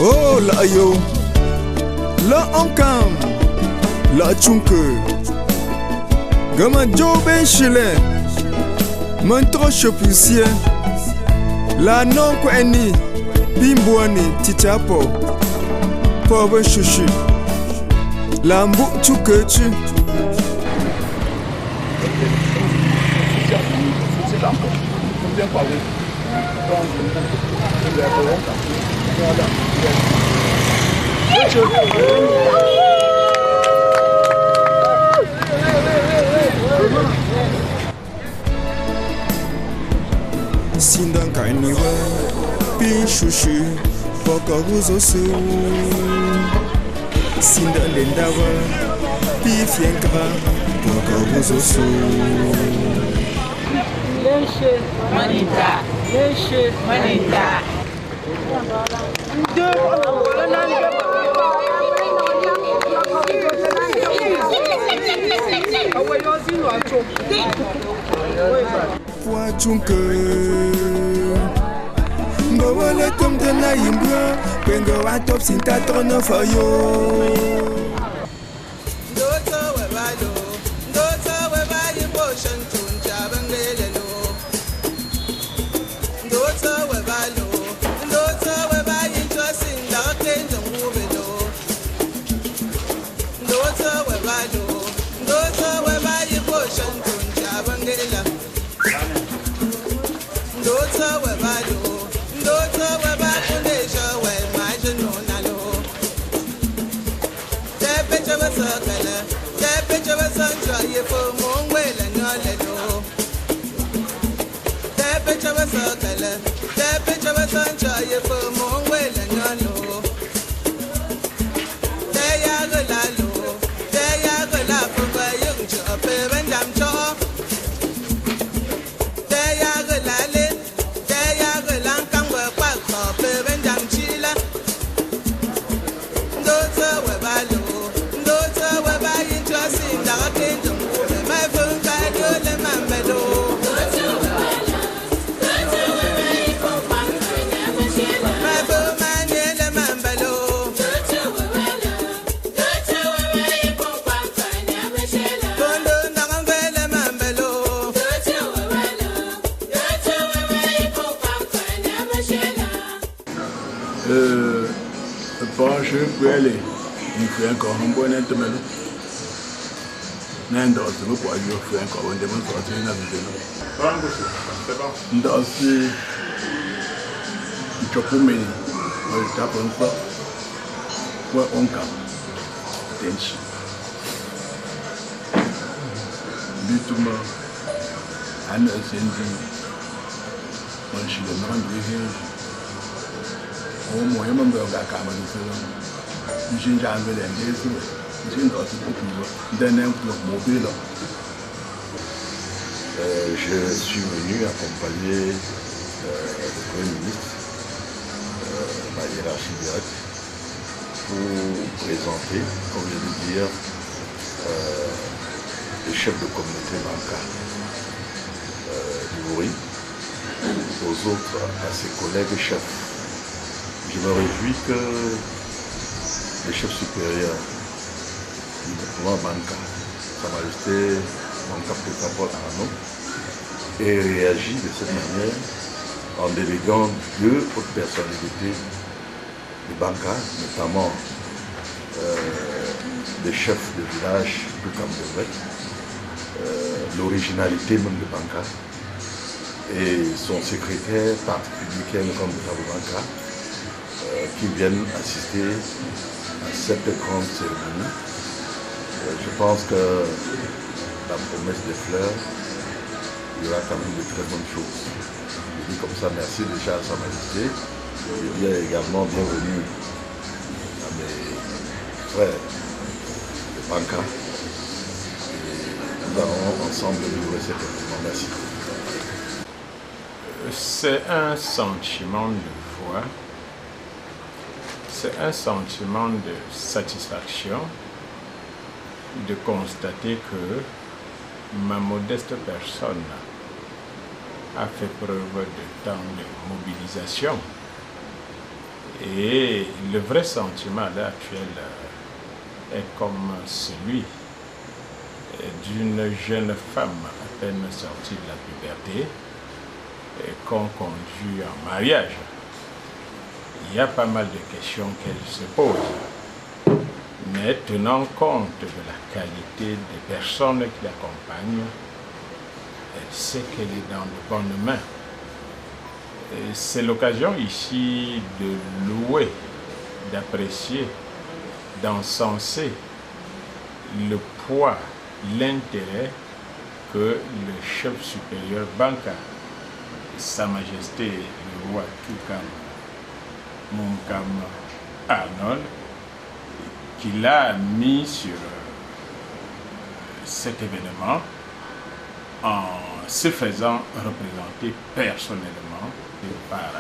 Oh la yo, la ankam, la chunke, gama jobe chile, mantro chopusie, la non ko eni, bimboani titiapo, pauvre chouchou, la mbu chuke chu. Sindan kaniwe, pi chouchou, poka ruzosu. Sindan lendawa, pi fienkra, poka ruzosu. Leche, manita, leche, manita. Poichunke Mbawale comme de la imbra Pengo a top sinta tono for you. Je peux aller, il faut encore un bon intermède. N'importe où, quoi, il faut encore un démonstration inhabituelle. Dans ce chopomé, on tape un peu, on cap, tenchi. Bituma, un incendie, on chie le nom de au moyen de la caméra de film, j'ai jamais l'intérêt, j'ai une autre d'un mobile. Je suis venu accompagner le Premier ministre, ma hiérarchie directe, pour présenter, comme je veux dire, le chef de communauté Banka du Bouri, aux autres, à ses collègues chefs. Je me réjouis que le chef supérieur du département Banka, Sa Majesté Banka Paul Arnaud, ait réagi de cette manière en déléguant deux autres personnalités de Banka, notamment des chefs de village de Cambodge, l'originalité même de Banka, et son secrétaire particulier qui est le camp de Banka, qui viennent assister à cette grande cérémonie. Je pense que la promesse des fleurs, il y aura quand même de très bonnes choses. Je dis comme ça merci déjà à Sa Majesté. Je dis également bienvenue à mes frères de Banka. Et nous allons ensemble vivre cet événement. Merci. C'est un sentiment de foi. C'est un sentiment de satisfaction de constater que ma modeste personne a fait preuve de tant de mobilisation Et le vrai sentiment à l'heure actuelle est comme celui d'une jeune femme à peine sortie de la puberté et qu'on conduit en mariage. Il y a pas mal de questions qu'elle se pose, mais tenant compte de la qualité des personnes qui l'accompagnent, elle sait qu'elle est dans de bonnes mains. C'est l'occasion ici de louer, d'apprécier, d'encenser le poids, l'intérêt que le chef supérieur Banka, Sa Majesté le roi Toukam Monkam Arnold, qu'il a mis sur cet événement en se faisant représenter personnellement par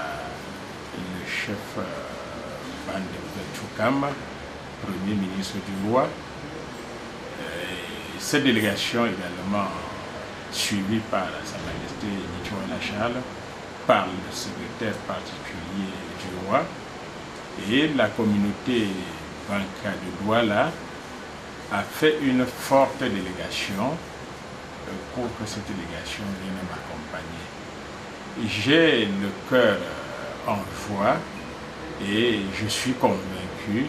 le chef Bandembe Toukam, premier ministre du roi. Cette délégation également suivie par Sa Majesté Nicholas Charles, par le secrétaire particulier du roi, et la communauté Banka de Douala a fait une forte délégation pour que cette délégation vienne m'accompagner. J'ai le cœur en joie et je suis convaincu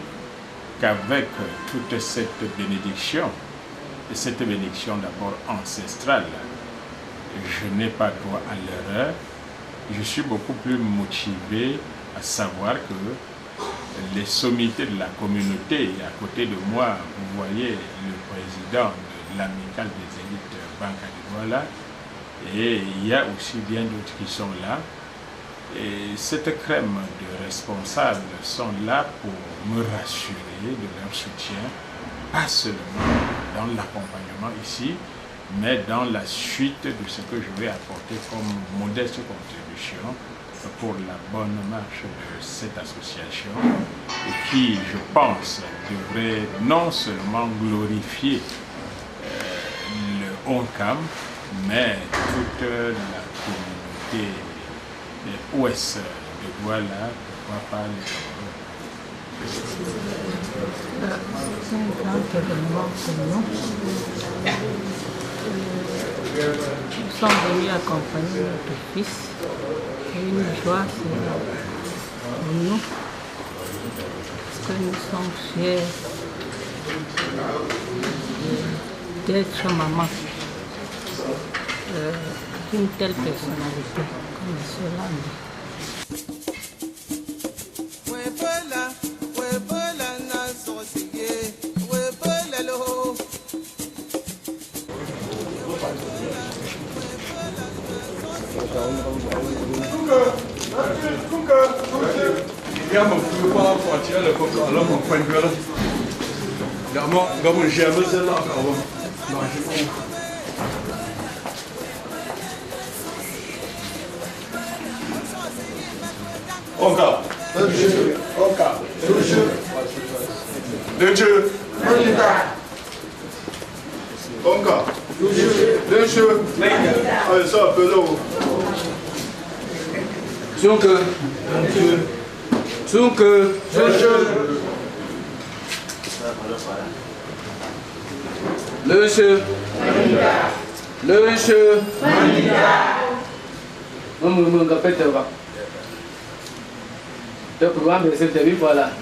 qu'avec toute cette bénédiction, et cette bénédiction d'abord ancestrale, je n'ai pas droit à l'erreur. Je suis beaucoup plus motivé à savoir que les sommités de la communauté, à côté de moi, vous voyez le président de l'amicale des élites Banka de Douala, et il y a aussi bien d'autres qui sont là. Et cette crème de responsables sont là pour me rassurer de leur soutien, pas seulement dans l'accompagnement ici, mais dans la suite de ce que je vais apporter comme modeste contribution pour la bonne marche de cette association, et qui, je pense, devrait non seulement glorifier le ONCAM, mais toute la communauté ouest de Douala, pourquoi pas les C'est un grand événement pour nous. Nous sommes venus accompagner notre fils. Et une joie, c'est pour nous. Parce que nous sommes fiers d'être maman d'une telle personnalité comme cela. Voilà.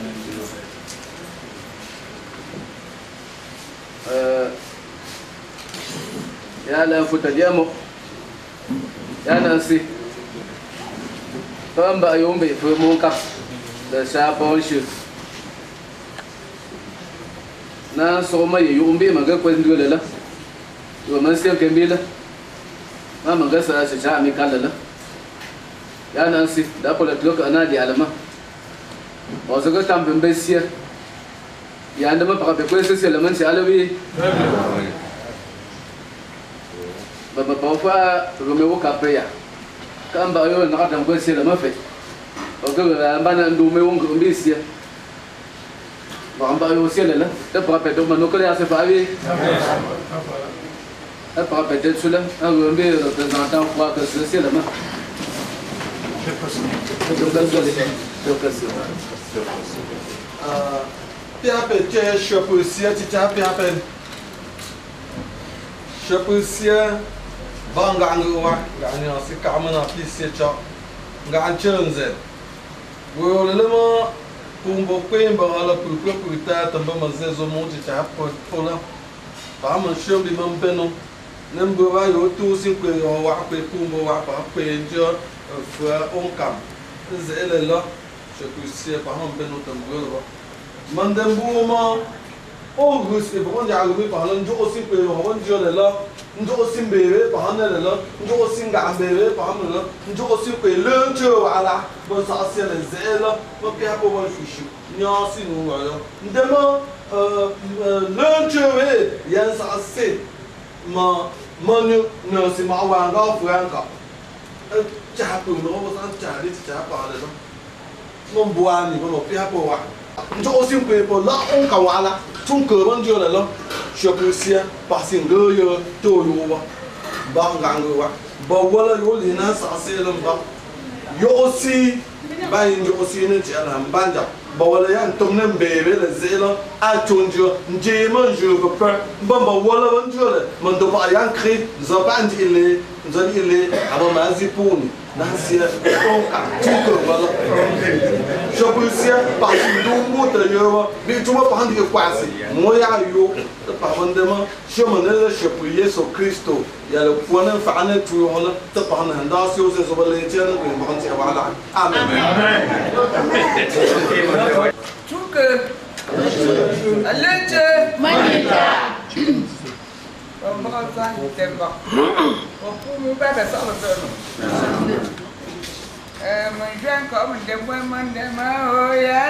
Ya la futa diamo. Ya nansi. Pamba yombe fue mon cap. De sa ponche. Na soma yombe maga kwendule la. Yo mansia kembila. Ma maga sa cha mi kala. Ya nansi da pola tlok anadi alama. Ozoga tambembe sia. Ya ndama paka pe kwese le mansi alawi. Baba bafa Romeo Capria. Kamba yo na kadam kwese le mafe. Oga bana ndume wongo mbisia. Bamba yo sia la. Da paka pe do manokole ase fawi. Da paka pe de sula. A rombe représentant quoi que ce sia le ma. Piape Shapusia, Tita Piapen Shapusia, Bangangua, Ganya, Sikamana, Pissecha, Ganchunze. We will limit Pumbo Quimba, alla Puputa, and Bamazezo Monti Tapola, Bama Shelby Mambeno, Number you two simply or Wape Pumbo Wapa, Pager, for Oncam. This is Ella, Shapusia, Paham Benot and Gulva. Mandambuma, oh, who's if one Yalu, Pahan, Josim, one Jola, Josim Baby, Pahanella, Josim Gambe, Pamela, Josim, learn to Allah, was Asian and Zella, what people want fish, Yasin, Demo, learn to it, yes, I say, Manu, nursing my one off Ranka. A chapel, no, was uncharted chapel. Mombuani, one of people. Josim people, la on Kawala, Tunker, Jola, Shapusia, passing girl to you, Bangangua, but what are you in us? I say them back. You see, buying your senior and Banja, but what I am Tomlin baby, the Zela, I told you, Jaman, you prefer Bamba Walla and Jola, Mondobayan Creek, Zaband Ile, Zanile, Abamazi Pony. Nancy, Shapusia, passing do water, be too much behind your quasi. Moya, you, the Pavandema, Shamanella, Shapuye, so Christo, Yellow Puana, Fana, to honor the Pan and Darcios as over later in Montevala. Amen. Took a letter, money. From Boston, Denver. Who better solve my grandcom and the women, them, oh, yeah,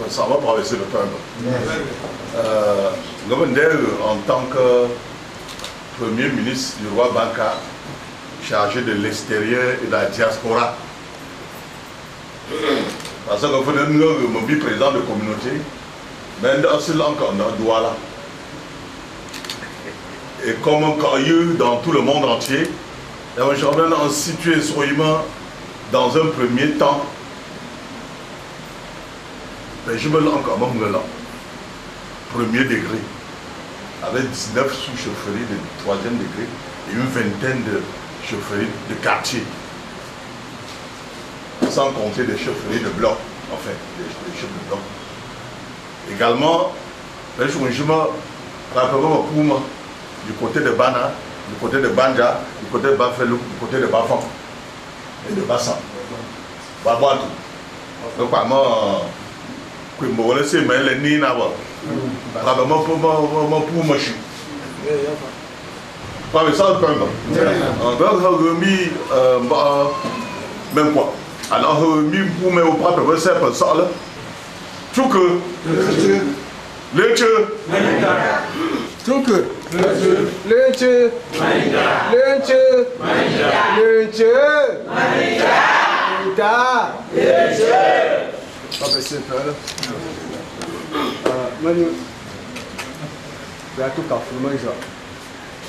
Ça va traverser le temps. En tant que Premier ministre du roi Banka, chargé de l'extérieur et de la diaspora, parce que nous sommes président de communauté, mais nous encore Douala. Et comme dans tout le monde entier, j'aimerais situer dans un premier temps. Je me lance encore là. Premier degré, avec 19 sous-chefferies de 3e degré et une vingtaine de chefferies de quartier. Sans compter des chefferies de bloc, enfin, des chefs de bloc. Également, je me rappelle du côté de Bana, du côté de Banja, du côté de Bafelou, du côté de Bafan et de Bassan. Babouatou. Donc, que je vais laisser les nina pas mais ça le même quoi alors pour mes propres recettes ça là tout que le tout que Manu, tout à fait,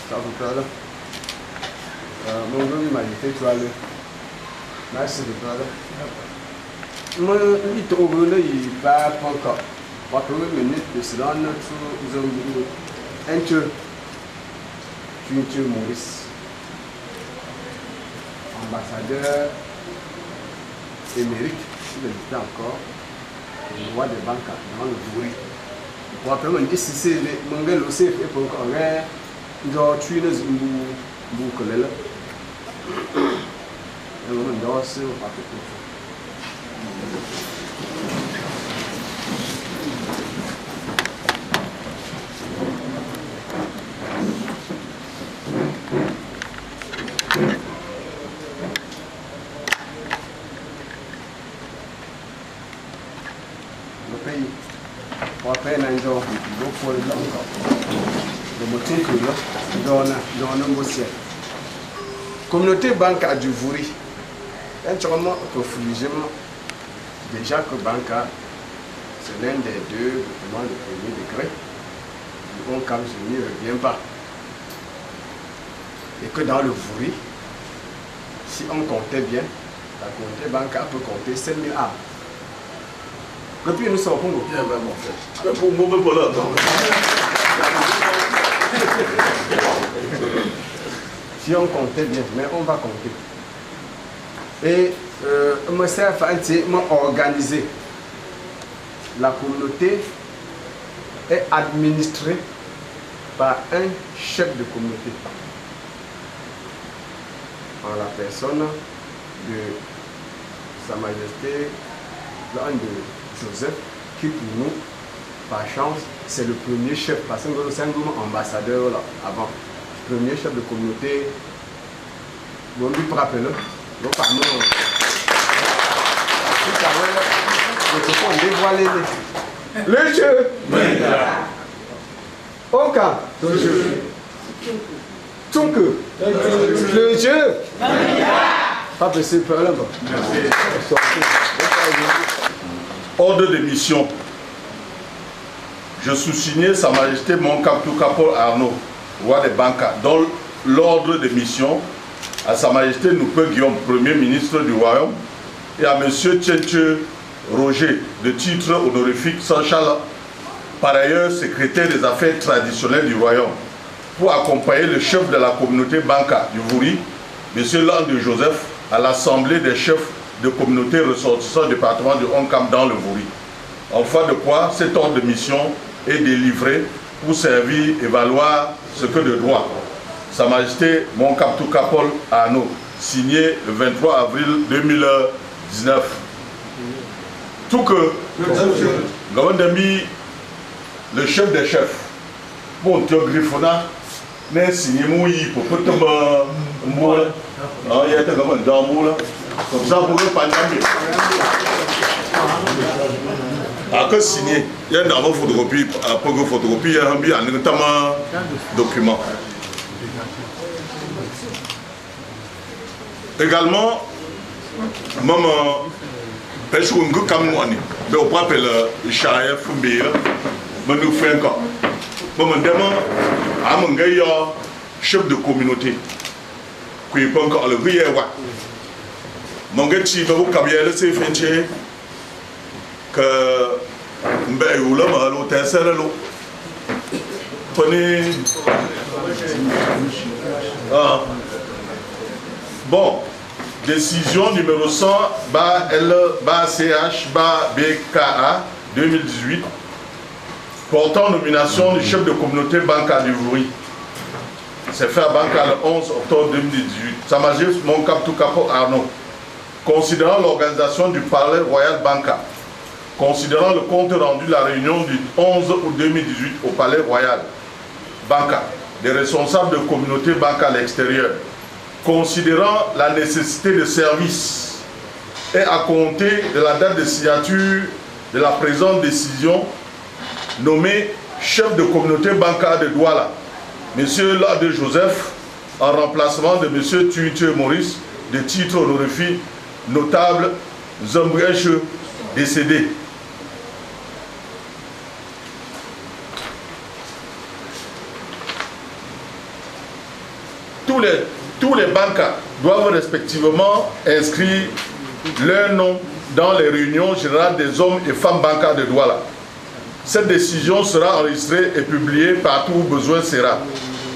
ça vous plaît. Mon gars m'a dit tu vas aller. Merci de toi. Moi, il te ouvre là, il va pas encore. Pas que minute de silence, tu as tu Maurice, ambassadeur émérite, il est encore. Le roi de Banka dans le Bouri. Pour après, on dit si c'est le mangel aussi, et pour encore rien, genre tu es le boucle là. Et on doit se faire. Après, nous avons beaucoup de communauté Banka du Vouri. Entièrement déjà que Banka, c'est l'un des deux documents de premier degré. Le bon cap ne revient pas. Et que dans le Vouri, si on comptait bien, la communauté Banka peut compter 5000 âmes. Depuis nous sommes Congo. Si on comptait bien, mais on va compter. Et moi, c'est organisé. La communauté est administrée par un chef de communauté. En la personne de Sa Majesté, l'un de Joseph, qui pour nous, par chance, c'est le premier chef, parce que nous sommes ambassadeurs là, avant. Premier chef de communauté, nous lui rappelons, nous parlons. Nous dévoiler le jeu. Aucun. Le jeu. Donc, le jeu. Pas possible, là. Ordre de mission. Je sous-signais Sa Majesté Mon Captou Capol Arnaud, roi des Banca, dans l'ordre de mission à Sa Majesté Noupé Guillaume, Premier ministre du Royaume, et à M. Tchenche Roger, de titre honorifique Saint-Charles, par ailleurs secrétaire des affaires traditionnelles du Royaume, pour accompagner le chef de la communauté Banca du Vouri, M. Landé Joseph, à l'Assemblée des chefs de communauté ressortissants du département de Onkam dans le Vouri. En foi de quoi, cet ordre de mission est délivré pour servir et valoir ce que de droit. Sa Majesté Mon Captou Capol Arnaud, signé le 23 avril 2019. Tout que, Gawandami, le chef des chefs, bon, tu as griffona, mais signé mouillé pour que tu me. Il y a comme un damour là, comme ça pour le pandémie. Après signé, il y a une photographie, après une photographie, il y a un document. Également, maman, parce qu'on a comme moi, mais on peut appeler le chariot fumé, mais nous faisons encore. Maman demande à mon gars, chef de communauté, qui est encore le riz. Mon gars, si vous avez c'est fait que vous avez l'hôtel, c'est l'eau. Prenez. Bon, décision numéro 100, CH-BKA 2018, portant nomination du chef de communauté Banca du Vouri. C'est fait à Banca le 11 octobre 2018. Sa Majesté Mon Captou Capol Arnaud, considérant l'organisation du Palais Royal Banca, considérant le compte rendu de la réunion du 11 août 2018 au Palais Royal Banca, des responsables de communauté Banca à l'extérieur, considérant la nécessité de service et à compter de la date de signature de la présente décision, nommé chef de communauté Banca de Douala, M. Landé Joseph, en remplacement de M. Tchenche Maurice, de titre honorifique notable Zambrèche décédé. Tous les bancas doivent respectivement inscrire leur nom dans les réunions générales des hommes et femmes bancas de Douala. Cette décision sera enregistrée et publiée partout où besoin sera.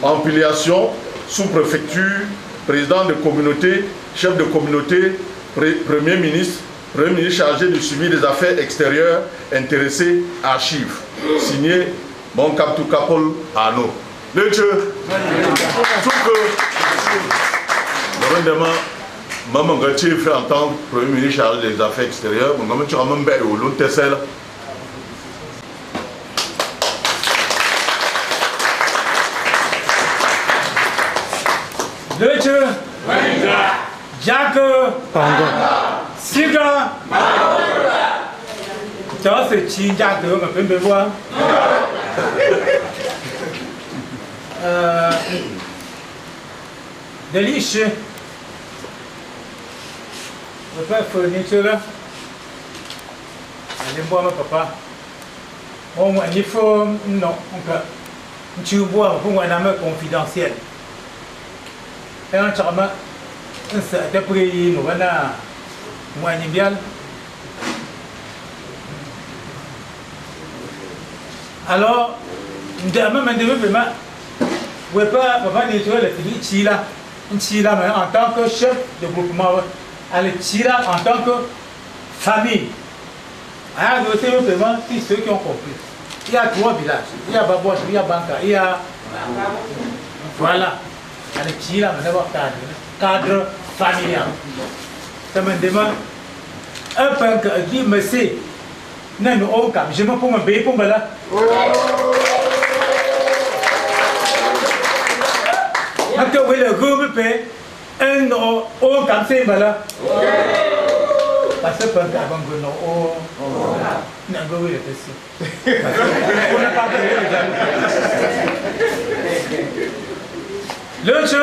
Empiliation, sous-préfecture, président de communauté, chef de communauté, premier ministre chargé du suivi des affaires extérieures, intéressé, archives. Signé Mon Captou Capol Arnaud. Le Dieu, tout que maman Gatier fait en tant que premier ministre chargé des affaires extérieures, mon gamin tu ramènes bien au long de Tessel. Le Dieu, Jacques, Siga, ça c'est Tchinjak, on peut me voir. Délice, le père fournisseur là, allez voir mon papa. On il faut non, tu vois pour un homme confidentiel. Et un charmant, c'est après nous voilà, moi ni bien. Alors, demain maintenant, vous ne pouvez pas dire que le Chila, mais en tant que chef de groupement, le Chila en tant que famille. Alors, vous savez vraiment qui ceux qui ont compris. Il y a 3 villages. Il y a Babouach, il y a Banca, il y a. Voilà. Le Chila, maintenant, cadre familial. Ça me demande un peu qui me sait. non on cap je me pour me payer pour là après oui le groupe paye un on cap c'est là parce que quand avant que non non go oui c'est on n'a pas l'autre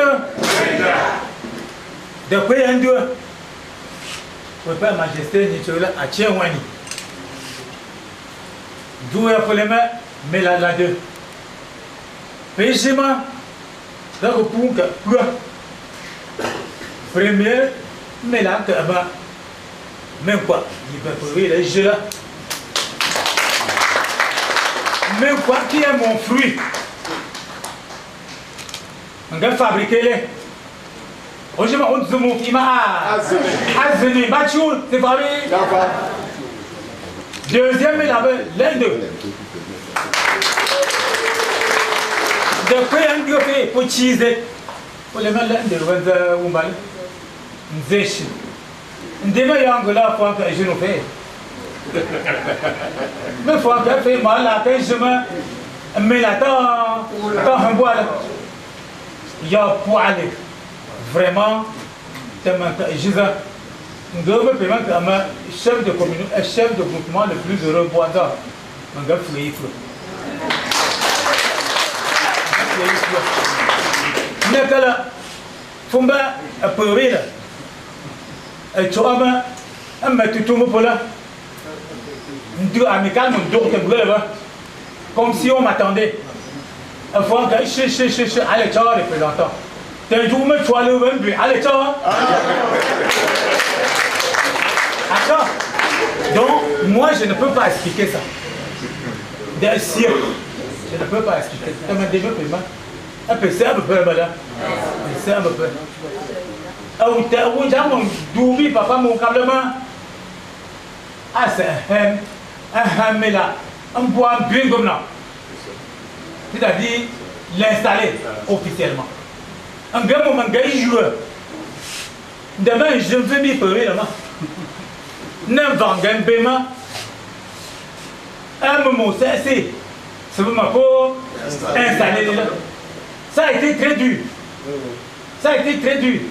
depuis un deux votre père majesté ni tu là à Tchouani d'où est pour les mains mais là deux pêchement dans le point que premier mais là que bah même quoi il va trouver les jeux là même quoi qui est mon fruit on va fabriquer les aujourd'hui on se montre il m'a azeni bachou c'est pas lui deuxième il avait l'un d'eux depuis un peu pour cheese pour les mains l'un d'eux on va nzeshi ndema yangu la fois que je nous fais mais fois que fait mal la que je me mais là tant un bois là il y a pour aller vraiment tellement Jésus nous devons paiement comme chef de communauté chef de groupement le plus heureux boisant on va fouiller mais que là fumba a peur là tu vois mais tu tombes pour là nous amical mon docteur comme si on m'attendait une fois que je allez ciao représentant t'es du me toi le même but allez ciao attends donc moi je ne peux pas expliquer ça des siècles je ne peux pas expliquer ça mais déjà paiement un peu c'est un peu là c'est un peu ou t'es où j'ai mon doubi papa mon câblement ah c'est un mais là un bois bien comme là c'est-à-dire l'installer officiellement un gars moment gars joueur demain je vais m'y faire là-bas n'importe quel paiement un moment c'est vraiment pour installer là ça a été très dur ça a été très dur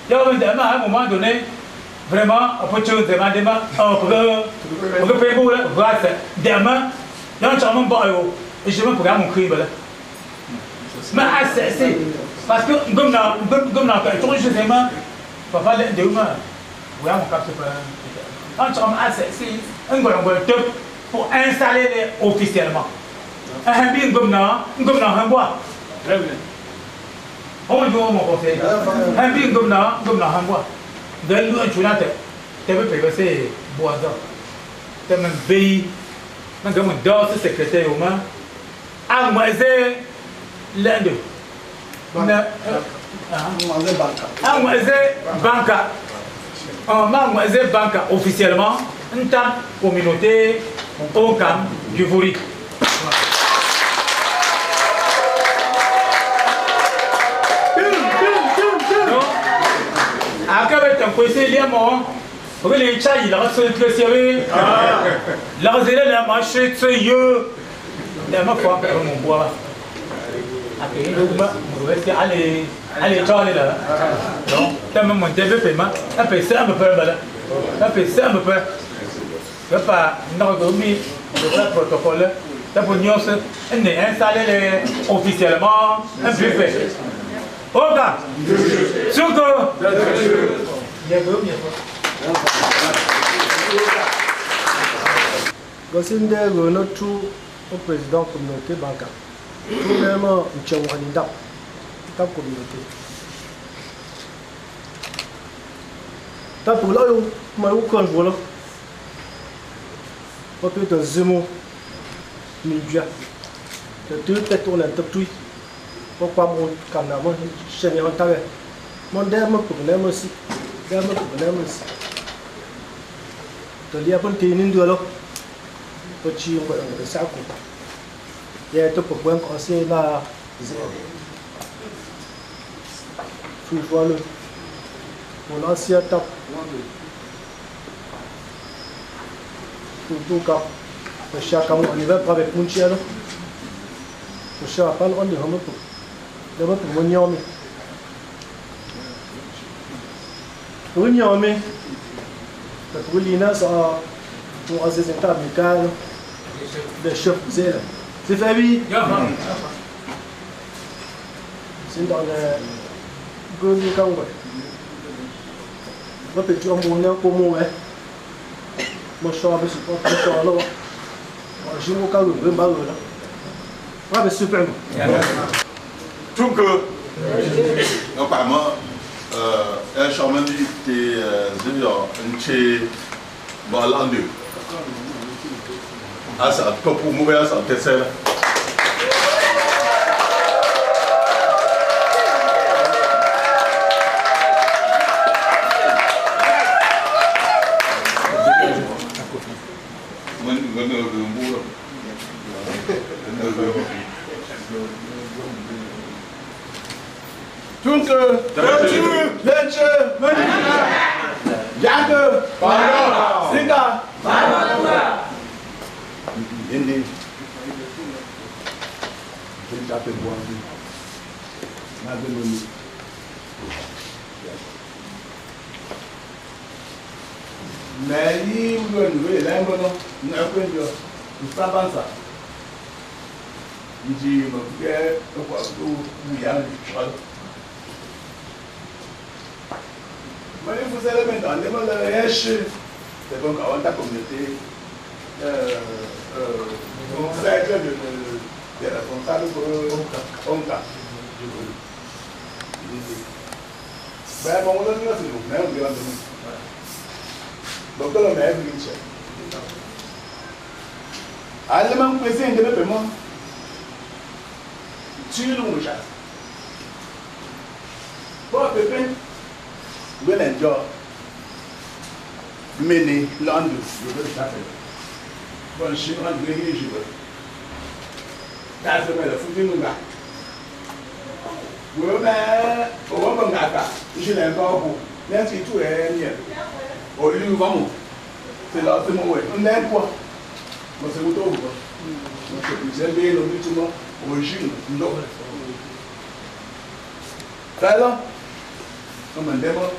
il y a un moment donné vraiment un peu de choses demander on peut payer pour là voilà demain il y a un charmant pas et je me programme mon cri là mais c'est parce que comme dans tout je sais pas papa de humain voilà mon cap c'est pas un charmant c'est un gros top pour installer officiellement un bien comme dans un bois très bien on doit mon conseil un bien comme dans un bois de l'eau tu n'as tu peux payer bois d'or tu m'as payé man comme dans ce secrétaire au moins à moi c'est l'un d'eux à moi c'est banca moi c'est banca officiellement une table communauté au camp du Vouri après tu peux essayer les mots pour les chats il a reçu le sérieux la zélé la marché c'est eux la ma foi mon bois après on va essayer aller aller là donc tu me monter le paiement après ça me peut là après ça me peut je pas non dormi le protocole tu pour nous on est installé officiellement un buffet ok surtout Voici notre président communauté bancaire. Tout le monde est dans la communauté. Pour là, je vais vous dire peut-être un zémo, ninja. Tu peux tourner un peu. Pourquoi mon caméraman, je n'ai pas vu. Mon dernier problème aussi. Tu as pun tinin dulu, peci untuk yang besar aku. Iaitu program konser la, suivant le, mon ancien top. tu kap Masya kamu aniver prabe punci alo Masya apa on di homo tu Dapat menyomi menyomi تقول لي ناس معزز انت مكان ده شوف زين سيف ابي سين على قول لي كم وقت ما بيجوا مونة كموه ما شاء الله بس ما شاء الله عشان مو كانوا بين بعض ولا ما بس سوبر donc apparemment un chemin était un chez Balandu. Ah, ça, pour mourir, ça, c'est ça. Tunke, Lenche, Janke, Singa, Indi. mais il veut nous l'aimer, nous apprenons, nous savons ça. Il dit, il y a un choix. Mais il faut se remettre en démon de la c'est bon qu'avant ta communauté, on sait que les responsables pour Onka. Ben, bon, on a dit là, c'est nous, mais on regarde nous. Donc, on a mis un glitch. Allez, même président de paiement. Tu nous chasse. Bon, Pépin. When enjoy many London, you will happen. But she won't be usual. That's the matter for you. Well, man, or one gata, you should have gone. Let's see to a year. Or you vamos. C'est là, c'est mon way. On n'est pas. Moi, c'est mon tour. Vous avez le mutuellement origine. Non. Ça là? Comme un démon.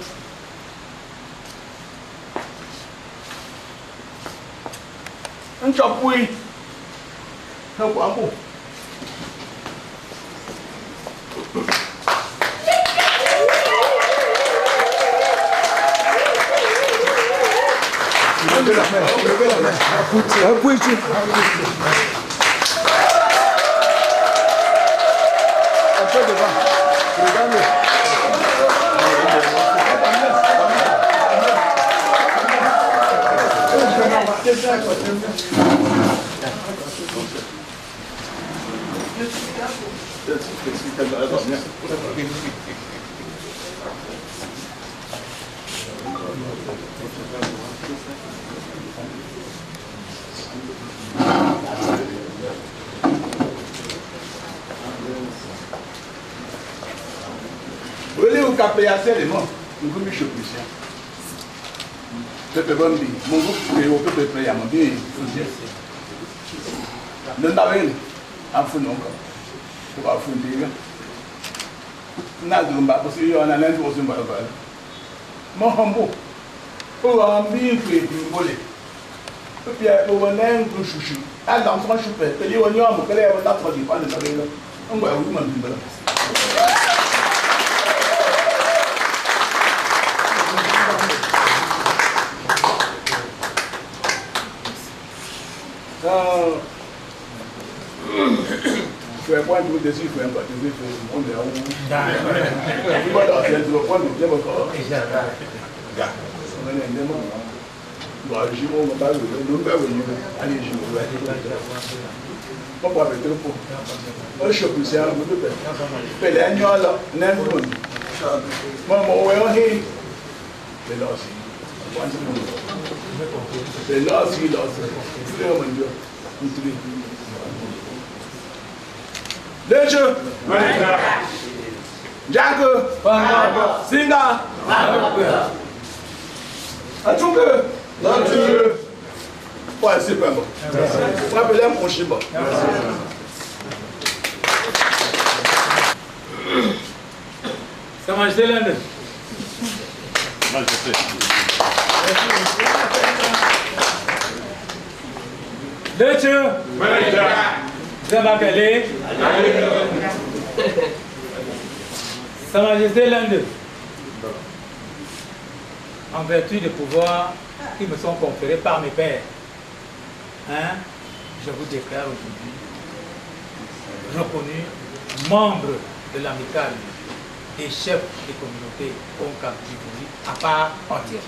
Un chapoui. Un poireau. Un pouiche. Un peu devant. Regardez. Vous capez assez les mots, nous vous mettez Pepe Bambi, mon groupe est au Pepe Playa, mon bien, le Naven, en fond encore, pour affronter. Nadumba, parce qu'il y en a un autre aussi, mon hambo, pour un bien fait du volet. Et puis, pour un nain de chouchou, à l'enfant choupé, et il y a un homme qui est là, on a dit, pas de savoir, on va vous demander. Je vais prendre tout dessus, je vais prendre tout dessus, on est où? Je vais dans cette zone, on est encore. On est vraiment. Bon, je vais vous parler, nous allons venir. Allez, je vais vous on va mettre le pot. On chope ici, on va le faire. Les agneaux là, n'aiment pas. Moi, on est c'est là aussi. C'est là aussi, là aussi. C'est là aussi. Lenche, Janke, Singa, Atunke, Ouais, c'est pas bon. Rappelez un prochain bon. Sa Majesté l'Inde. Monsieur Zambakale, Sa Majesté l'Inde, en vertu des pouvoirs qui me sont conférés par mes pères, je vous déclare aujourd'hui reconnu membre de l'amicale des chefs des communautés Onka Djibouri à part entière.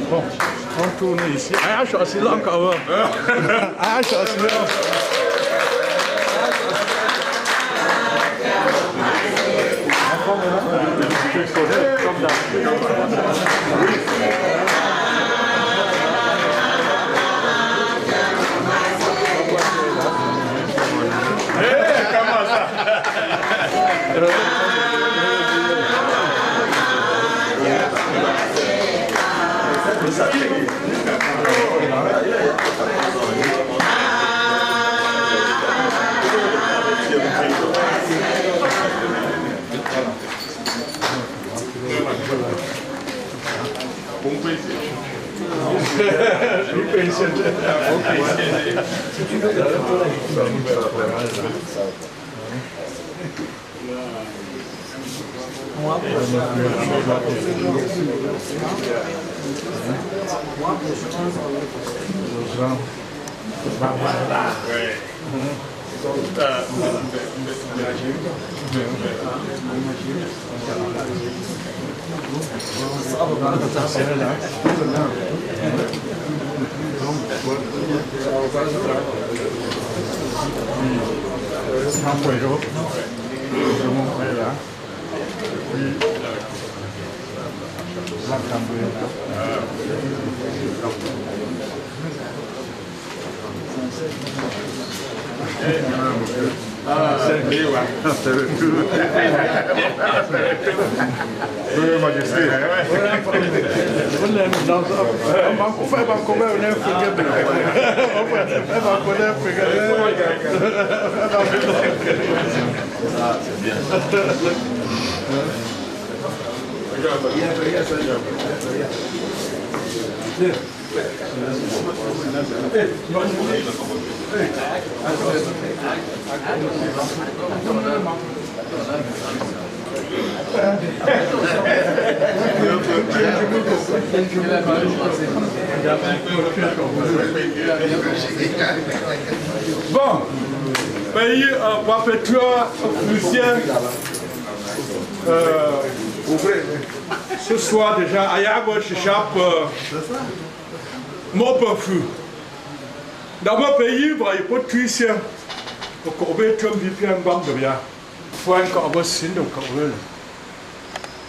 Bon, on tourne ici. Ah, je suis assis là encore. Ah, je suis assis là. Comment ça? Bon, pays Wapétua, Lucien, ce soir déjà, Ayago Chichap, mon peu dans mon pays, il n'y a pas de tuisien. Au Corbeil, tu as vu un bam de bien. Faut un corbeau sin de Corbeil.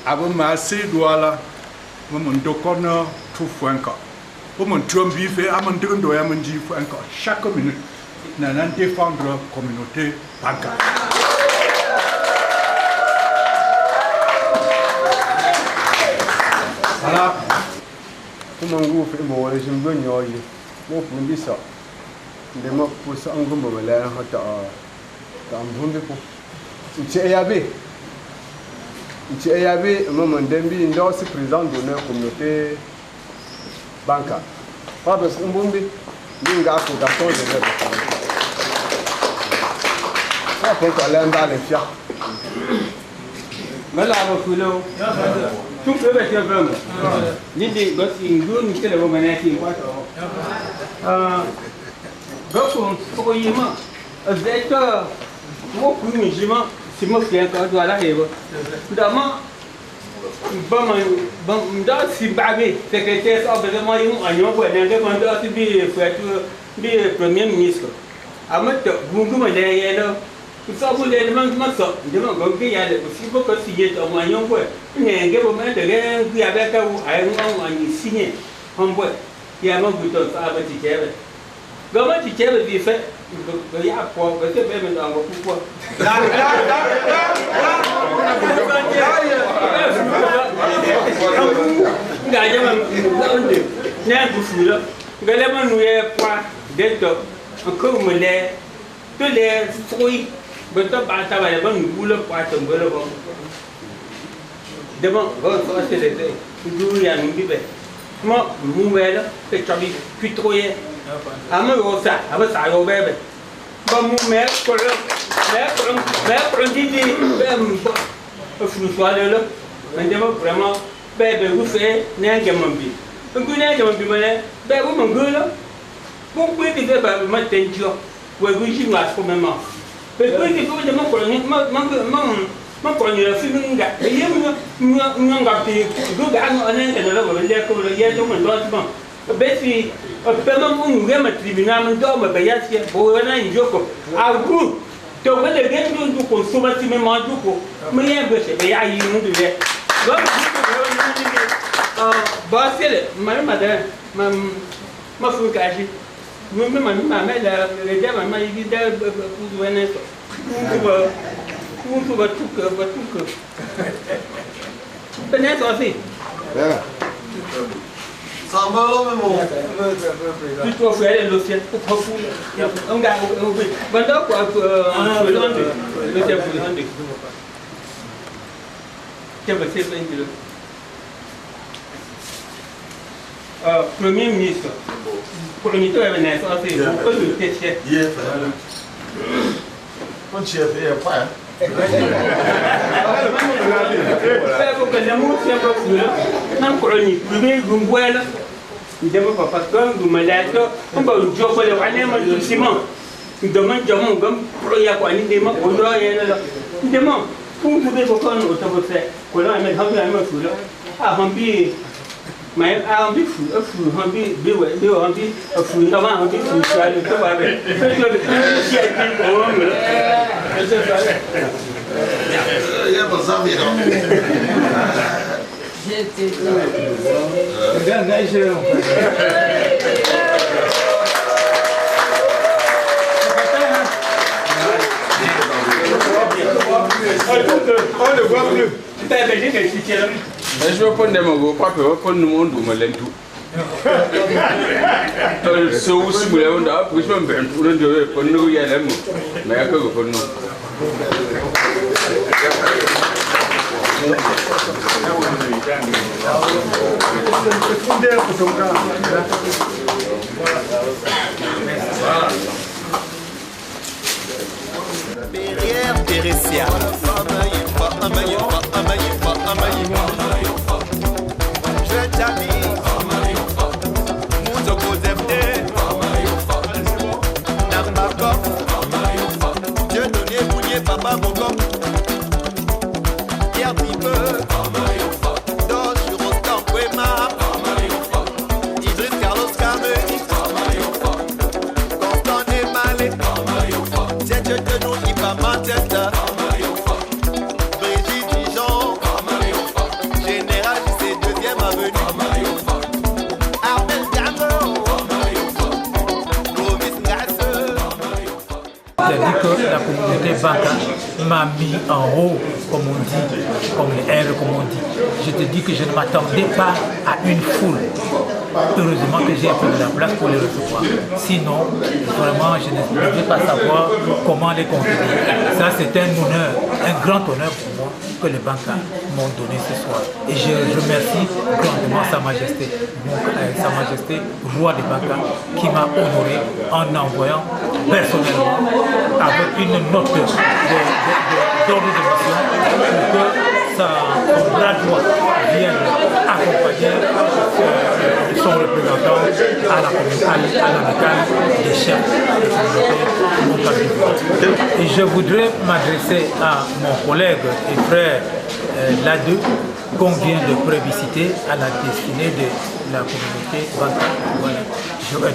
Avant ma assez douala, mon tout faut un corps. Pour mon trompe vif et à mon drone doya mon dit faut un corps chaque minute. n'a défendre la communauté bancaire. Voilà. Comment vous faites mon régime de New mon premier ça. Les mots pour ça, on va me l'air à un bon dépôt. Il y avait un moment d'envie, il y a aussi président de la communauté bancaire. Pas parce qu'on bombe, il y a un garçon de l'être. Ça peut aller dans les fiers. Mais là, on va tout le monde est vraiment. L'idée, c'est une bonne chose de vous mener qui est donc, pour y aller, avec mon jugement, c'est moi qui ai encore doit l'arriver. D'abord, dans si babé, secrétaire, ça vraiment ils ont un pour aller demander à premier ministre. À mettre vous me l'avez là. Ça vous les demande ça. Demande donc il y a aussi beaucoup de signer au moyen pour. Il y a un gars au moins de rien qui avec vous à un signé. On voit. Il y a un bouton ça avec du cœur. Comment tu tiens le fait? Il y a quoi? Parce que même dans vos pourquoi? I'm going to I was I go baby. But mère pour mais vraiment bébé vous fait n'engamambi. Un coup n'engamambi mais bébé mon gueule. Bon quoi que c'est pas ma tension. Ouais vous j'y marche comme maman. Mais quoi que vous de mon premier film gars. Et il me gâté. Go gars on est dans la voie de comme le hier tout le monde. Besi pema mungu ma tribunal ndo ma bayasi bo na njoko agu to wele gendo ndu ko soma ti me ma nduko me ye bese be ya yi ndu le go ba sele ma da ma fu kaji me ma la le da ma yi da ku wene ku ba tuka bene to asi Sambalo mesmo. Tu trouve ele Lucian, o papo, um gato, mandou com a Londres, Lucian foi Londres. Que você tem que Premier ministre, premier ministre é Vanessa, assim, o que você quer? Quando chefe é pai. Sabe que a música é não coloni, primeiro gumbuela, e depois para passar do malato, um jogo para o anema do cimão. Então man jamon gam proya ko ani dema o do yana la. Dema fu be ko kan o to você, ko la me ha ba ma fu la. A hambi mai a hambi fu hambi be hambi fu na ma hambi fu sha le to ba be. Si a tin ko mo la. Ya pas ça mais non. On ne voit plus. Je vais prendre mon gros pas que prendre le monde ou me l'entou. Ce aussi vous l'avez là, puis je me bats pour le deux pour nous y aller mais à que pour nous. Derrière Teresia. Je t'habille. Mouzoko Zepte. Nambakov. Dieu donné, Mounier, Papa Bogom. Pierre Pipeux. Doge, Rostan, Kwema. Idriss Carlos Kameni. Constant Emale. C'est Dieu que nous, il va Manchester. C'est-à-dire que la communauté Banca m'a mis en haut, comme on dit, comme les R, comme on dit. Je te dis que je ne m'attendais pas à une foule. Heureusement que j'ai un peu de la place pour les recevoir. Sinon, vraiment, je ne pouvais pas savoir comment les contenir. Ça, c'est un honneur, un grand honneur pour moi que les Banca m'ont donné ce soir. Et je remercie grandement Sa Majesté, Sa Majesté, roi des Banca, qui m'a honoré en envoyant personnellement avec une note d'ordre de mission pour que son bras droit vienne accompagner son représentant à l'amicale des chefs de communauté. Et je voudrais m'adresser à mon collègue et frère Lade, qu'on vient de plébisciter à la destinée de la communauté Banca. Voilà. Je voudrais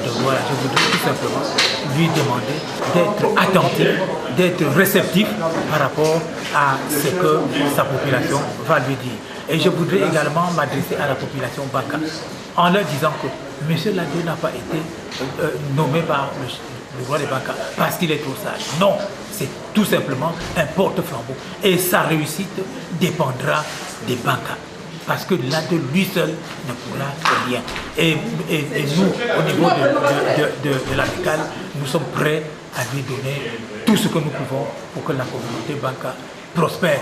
tout simplement lui demander d'être attentif, d'être réceptif par rapport à ce que sa population va lui dire. Et je voudrais également m'adresser à la population Banca en leur disant que M. Lade n'a pas été nommé par le roi des Banca parce qu'il est trop sage. Non, c'est tout simplement un porte-flambeau. Et sa réussite dépendra des Banca. Parce que Lade lui seul ne pourra rien. Et nous, au niveau de l'amicale, nous sommes prêts à lui donner tout ce que nous pouvons pour que la communauté Banca prospère.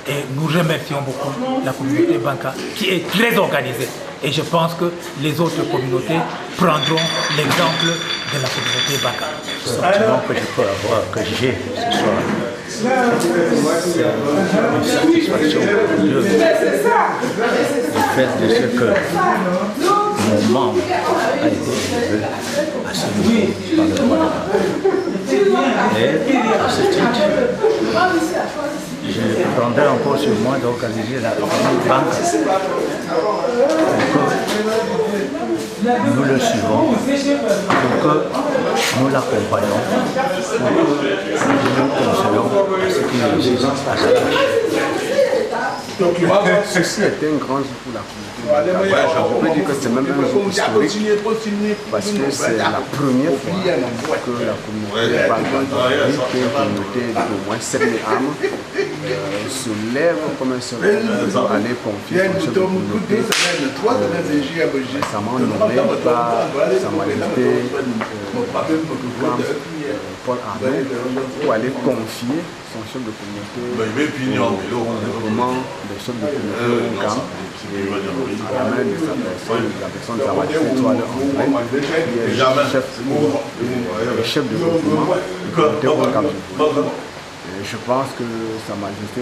Et nous remercions beaucoup la communauté Banca qui est très organisée. Et je pense que les autres communautés prendront l'exemple de la communauté Banca. Le sentiment que je peux avoir, que j'ai ce soir, c'est une satisfaction de fait de ce que mon membre a été élevé à ce niveau par le roi. Et à ce titre, je prendrai encore sur moi d'organiser la famille Banca pour que nous le suivons, pour que nous l'accompagnons, pour que nous nous conseillons à ce qu'il réussisse à sa tâche. Ceci est un grand jour pour la communauté. Je peux dire que c'est même un jour historique parce que c'est la première fois que la communauté Banca, qui est une communauté d'au moins 7000 âmes, se lève comme un seul homme pour aller confier son chef de communauté récemment nommé par Sa Majesté Paul Arnaud pour aller confier son chef de communauté au gouvernement des chefs de communauté et à la main de la personne de Sa Majesté Toile André, qui est le chef de gouvernement du communauté. Je pense que Sa Majesté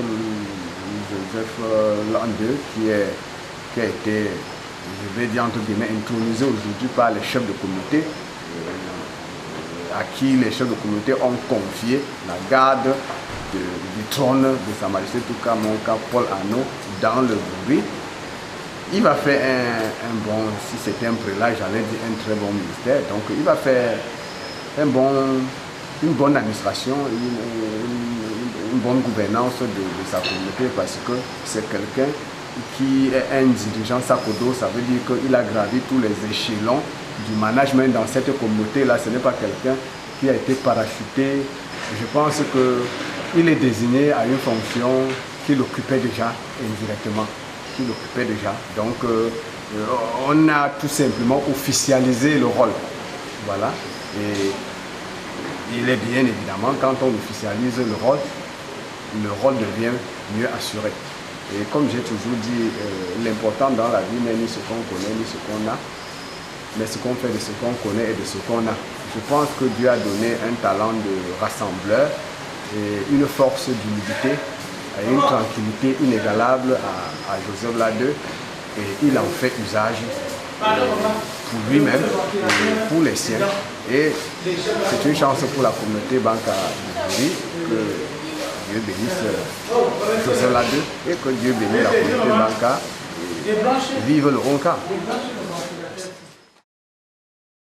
Joseph Lande, qui a été, je vais dire entre guillemets, intronisé aujourd'hui par les chefs de communauté, à qui les chefs de communauté ont confié la garde du trône de Sa Majesté Touka Monka Paul Arnaud dans le bruit. Il va faire un bon, si c'était un prélat, j'allais dire un très bon ministère. Donc il va faire une bonne administration, une bonne gouvernance de sa communauté, parce que c'est quelqu'un qui est un dirigeant Sakodo. Ça veut dire qu'il a gravi tous les échelons du management dans cette communauté-là. Ce n'est pas quelqu'un qui a été parachuté. Je pense qu'il est désigné à une fonction qu'il occupait déjà indirectement. Donc on a tout simplement officialisé le rôle. Voilà. Et il est bien évidemment, quand on officialise le rôle devient mieux assuré. Et comme j'ai toujours dit, l'important dans la vie n'est ni ce qu'on connaît ni ce qu'on a, mais ce qu'on fait de ce qu'on connaît et de ce qu'on a. Je pense que Dieu a donné un talent de rassembleur et une force d'humilité et une tranquillité inégalable à Joseph Lade, et il en fait usage pour lui-même et pour les siens. Et c'est une chance pour la communauté Banca de que Dieu bénisse Joseph Lade et que Dieu bénisse la communauté Banca et vive le Ronca.